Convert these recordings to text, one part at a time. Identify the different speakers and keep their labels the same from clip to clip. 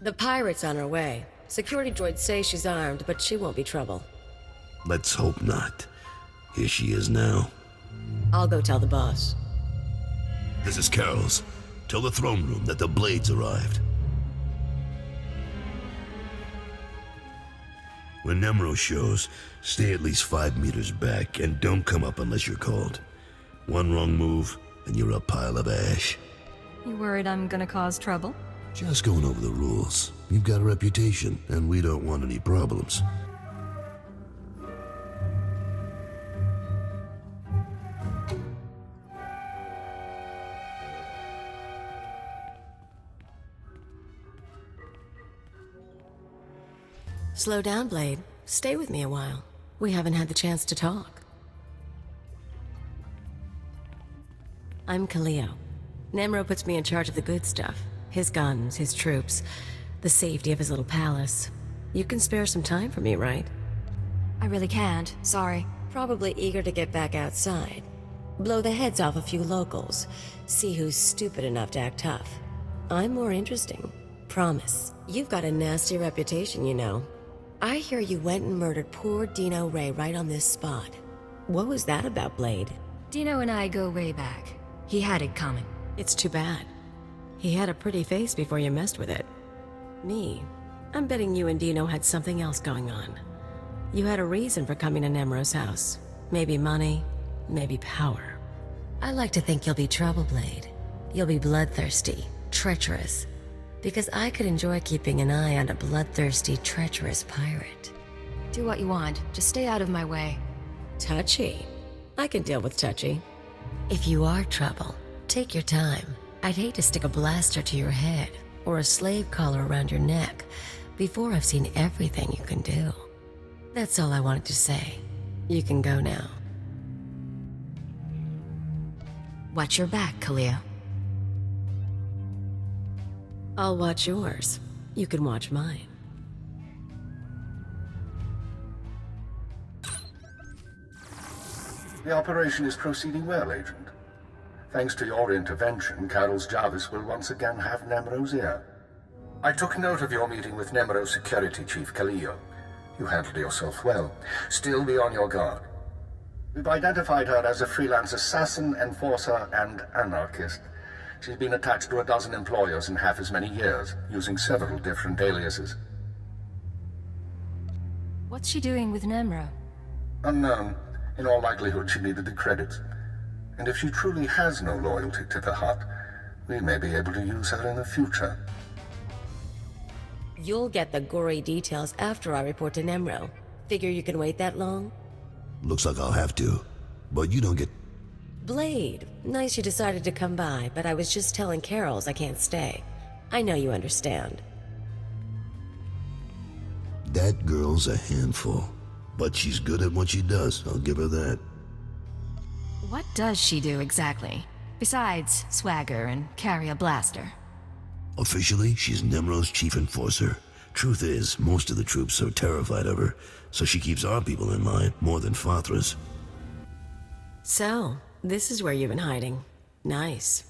Speaker 1: The pirate's on her way. Security droids say she's armed, but she won't be trouble.
Speaker 2: Let's hope not. Here she is now.
Speaker 1: I'll go tell the boss.
Speaker 2: This is Carol's. Tell the throne room that the Blades arrived. When Nemro shows, stay at least 5 meters back and don't come up unless you're called. One wrong move, and you're a pile of ash.
Speaker 3: You worried I'm gonna cause trouble?
Speaker 2: Just going over the rules. You've got a reputation, and we don't want any problems.
Speaker 1: Slow down, Blade. Stay with me a while. We haven't had the chance to talk. I'm Kaliyo. Nemro puts me in charge of the good stuff. His guns, his troops, the safety of his little palace. You can spare some time for me, right?
Speaker 3: I really can't, sorry.
Speaker 1: Probably eager to get back outside. Blow the heads off a few locals. See who's stupid enough to act tough. I'm more interesting. Promise. You've got a nasty reputation, you know. I hear you went and murdered poor Dino Ray right on this spot. What was that about, Blade?
Speaker 3: Dino and I go way back. He had it coming.
Speaker 1: It's too bad. He had a pretty face before you messed with it. Me, I'm betting you and Dino had something else going on. You had a reason for coming to Nemro's house. Maybe money, maybe power. I like to think you'll be trouble, Blade. You'll be bloodthirsty, treacherous. Because I could enjoy keeping an eye on a bloodthirsty, treacherous pirate.
Speaker 3: Do what you want, just stay out of my way.
Speaker 1: Touchy. I can deal with touchy. If you are trouble, take your time. I'd hate to stick a blaster to your head, or a slave collar around your neck, before I've seen everything you can do. That's all I wanted to say. You can go now.
Speaker 3: Watch your back, Kaliyo.
Speaker 1: I'll watch yours. You can watch mine.
Speaker 4: The operation is proceeding well, Agent. Thanks to your intervention, Carol's Jarvis will once again have Nemro's ear. I took note of your meeting with Nemro's security chief, Kaliyo. You handled yourself well. Still be on your guard. We've identified her as a freelance assassin, enforcer, and anarchist. She's been attached to a dozen employers in half as many years, using several different aliases.
Speaker 3: What's she doing with Nemro?
Speaker 4: Unknown. In all likelihood, she needed the credits. And if she truly has no loyalty to the Hut, we may be able to use her in the future.
Speaker 1: You'll get the gory details after I report to Nemro. Figure you can wait that long?
Speaker 2: Looks like I'll have to. But you don't get...
Speaker 1: Blade, nice you decided to come by, but I was just telling Carols I can't stay. I know you understand.
Speaker 2: That girl's a handful. But she's good at what she does, I'll give her that.
Speaker 3: What does she do exactly? Besides swagger and carry a blaster.
Speaker 2: Officially, she's Nemro's chief enforcer. Truth is, most of the troops are terrified of her, so she keeps our people in line more than Fathra's.
Speaker 1: So, this is where you've been hiding. Nice.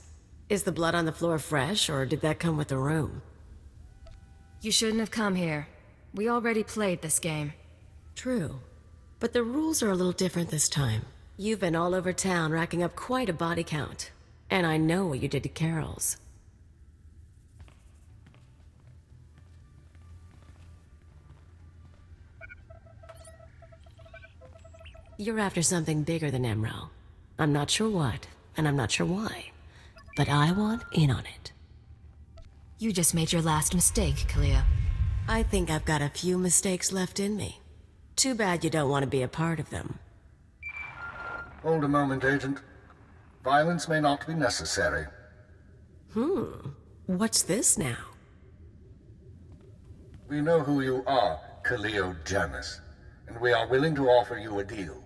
Speaker 1: Is the blood on the floor fresh, or did that come with the room?
Speaker 3: You shouldn't have come here. We already played this game.
Speaker 1: True. But the rules are a little different this time. You've been all over town racking up quite a body count. And I know what you did to Carol's. You're after something bigger than Nemro. I'm not sure what, and I'm not sure why. But I want in on it.
Speaker 3: You just made your last mistake, Kaliyo.
Speaker 1: I think I've got a few mistakes left in me. Too bad you don't want to be a part of them.
Speaker 4: Hold a moment, Agent. Violence may not be necessary.
Speaker 1: What's this now?
Speaker 4: We know who you are, Kaliyo Janus, and we are willing to offer you a deal.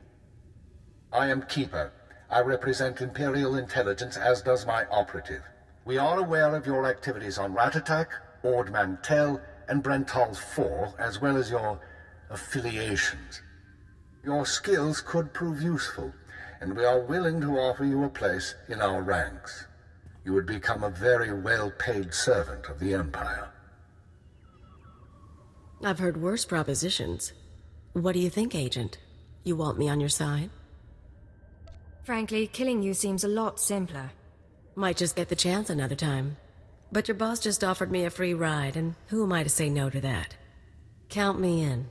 Speaker 4: I am Keeper. I represent Imperial Intelligence, as does my operative. We are aware of your activities on Ratatak, Ord Mantell, and Brental 4, as well as your affiliations. Your skills could prove useful, and we are willing to offer you a place in our ranks. You would become a very well-paid servant of the Empire.
Speaker 1: I've heard worse propositions. What do you think, Agent? You want me on your side?
Speaker 3: Frankly, killing you seems a lot simpler.
Speaker 1: Might just get the chance another time. But your boss just offered me a free ride, and who am I to say no to that? Count me in.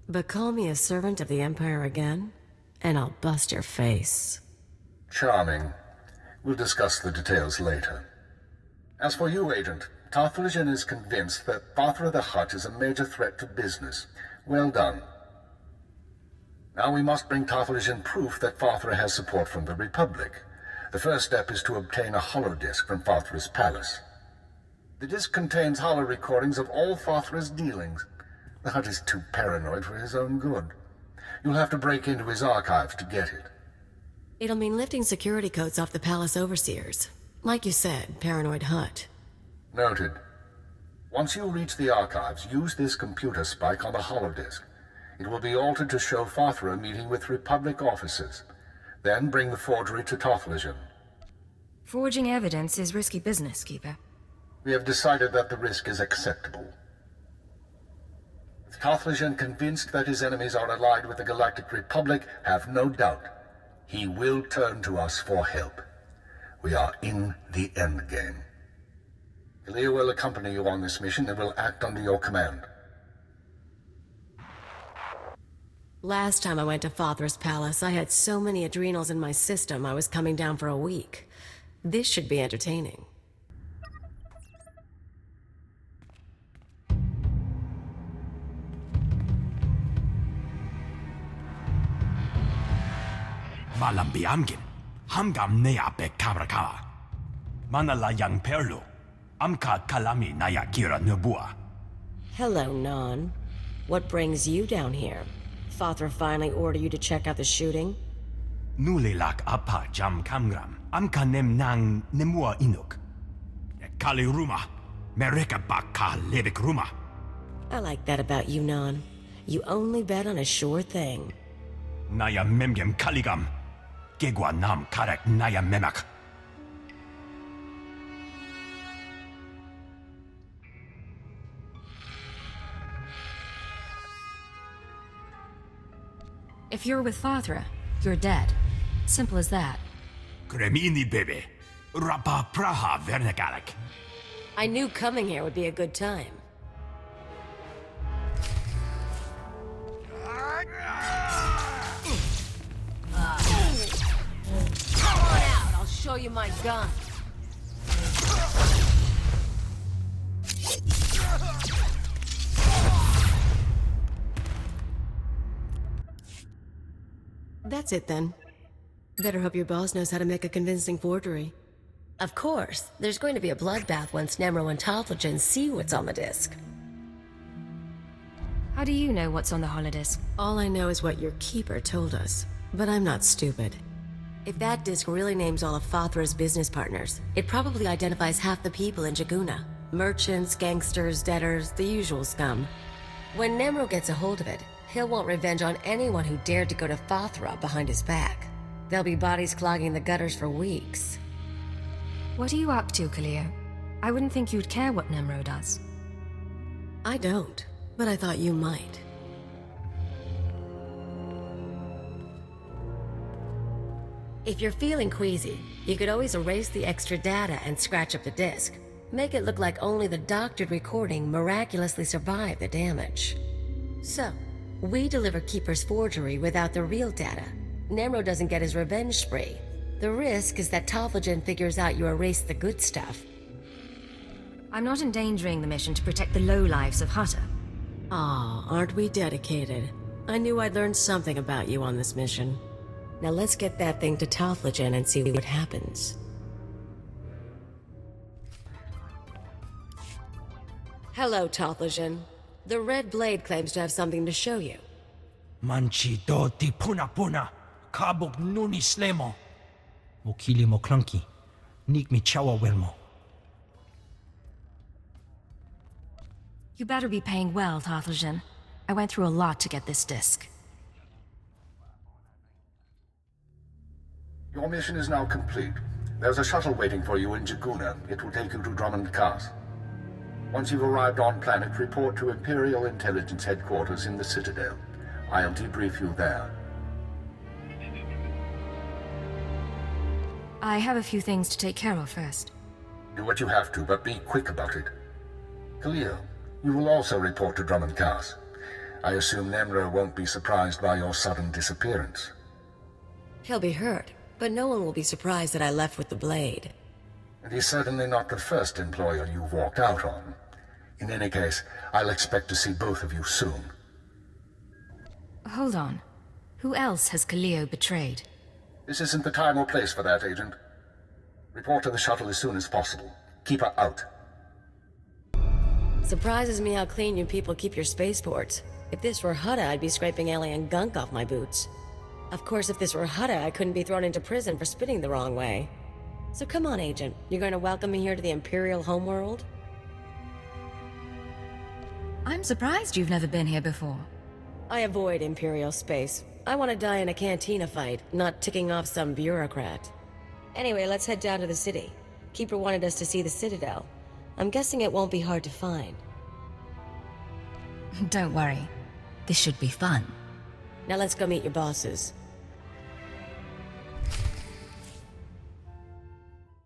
Speaker 1: But call me a servant of the Empire again, and I'll bust your face.
Speaker 4: Charming. We'll discuss the details later. As for you, Agent, Tarthalion is convinced that Fathra the Hutt is a major threat to business. Well done. Now we must bring Tarthalion proof that Fathra has support from the Republic. The first step is to obtain a holodisk from Fathra's palace. The disk contains holo recordings of all Fathra's dealings. The Hutt is too paranoid for his own good. You'll have to break into his archives to get it.
Speaker 1: It'll mean lifting security codes off the palace overseers. Like you said, paranoid Hutt.
Speaker 4: Noted. Once you reach the archives, use this computer spike on the holodisk. It will be altered to show Fathra meeting with Republic officers. Then bring the forgery to Tarthalion.
Speaker 3: Forging evidence is risky business, Keeper.
Speaker 4: We have decided that the risk is acceptable. With Tarthalion convinced that his enemies are allied with the Galactic Republic, have no doubt. He will turn to us for help. We are in the endgame. Kaliyo will accompany you on this mission and will act under your command.
Speaker 1: Last time I went to Fathra's palace, I had so many adrenals in my system I was coming down for a week. This should be entertaining.
Speaker 5: Malambiamgin, hamgam nea be kabraka. Manala yang perlu, amka kalami naya kira nubua.
Speaker 1: Hello, Non. What brings you down here? Fathra finally ordered you to check out the shooting?
Speaker 5: Nulilak apa jam kamgram, amka nem nang nemua inuk. Kali ruma, mereka baka lebek ruma.
Speaker 1: I like that about you, Non. You only bet on a sure thing.
Speaker 5: Naya memgem kaligam. Gegwa nam karek naya memak.
Speaker 3: If you're with Fathra, you're dead. Simple as that.
Speaker 5: Kremini bebe. Rapa praha vernegalek.
Speaker 1: I knew coming here would be a good time. Come on out, I'll show you my gun. That's it then. Better hope your boss knows how to make a convincing forgery. Of course, there's going to be a bloodbath once Nemro and Tarthalion see what's on the disc.
Speaker 3: How do you know what's on the holodisk?
Speaker 1: All I know is what your keeper told us, but I'm not stupid. If that disc really names all of Fathra's business partners, it probably identifies half the people in Jaguna. Merchants, gangsters, debtors, the usual scum. When Nemro gets a hold of it, he'll want revenge on anyone who dared to go to Fathra behind his back. There'll be bodies clogging the gutters for weeks.
Speaker 3: What are you up to, Kaliyo? I wouldn't think you'd care what Nemro does.
Speaker 1: I don't, but I thought you might. If you're feeling queasy, you could always erase the extra data and scratch up the disk. Make it look like only the doctored recording miraculously survived the damage. So, we deliver Keeper's forgery without the real data. Nemro doesn't get his revenge spree. The risk is that Tarthalion figures out you erased the good stuff.
Speaker 3: I'm not endangering the mission to protect the lowlives of Hutta.
Speaker 1: Aw, aren't we dedicated? I knew I'd learn something about you on this mission. Now let's get that thing to Tarthalion and see what happens. Hello, Tarthalion. The Red Blade claims to have something to show you.
Speaker 6: Manchi do ti puna puna, kabog nuni slemo. Mokili mo clunky, nik mi chawa welmo.
Speaker 3: You better be paying well, Tarthalion. I went through a lot to get this disc.
Speaker 4: Your mission is now complete. There's a shuttle waiting for you in Jaguna. It will take you to Drummond Cast. Once you've arrived on planet, report to Imperial Intelligence Headquarters in the Citadel. I'll debrief you there.
Speaker 3: I have a few things to take care of first.
Speaker 4: Do what you have to, but be quick about it. Kaliyo, you will also report to Drummond Cars. I assume Nemro won't be surprised by your sudden disappearance.
Speaker 1: He'll be hurt, but no one will be surprised that I left with the blade.
Speaker 4: And he's certainly not the first employer you've walked out on. In any case, I'll expect to see both of you soon.
Speaker 3: Hold on. Who else has Kaliyo betrayed?
Speaker 4: This isn't the time or place for that, Agent. Report to the shuttle as soon as possible. Keep her out.
Speaker 1: Surprises me how clean you people keep your spaceports. If this were Hutta, I'd be scraping alien gunk off my boots. Of course, if this were Hutta, I couldn't be thrown into prison for spitting the wrong way. So come on, Agent. You're going to welcome me here to the Imperial homeworld?
Speaker 3: I'm surprised you've never been here before.
Speaker 1: I avoid Imperial space. I want to die in a cantina fight, not ticking off some bureaucrat. Anyway, let's head down to the city. Keeper wanted us to see the Citadel. I'm guessing it won't be hard to find.
Speaker 3: Don't worry. This should be fun.
Speaker 1: Now let's go meet your bosses.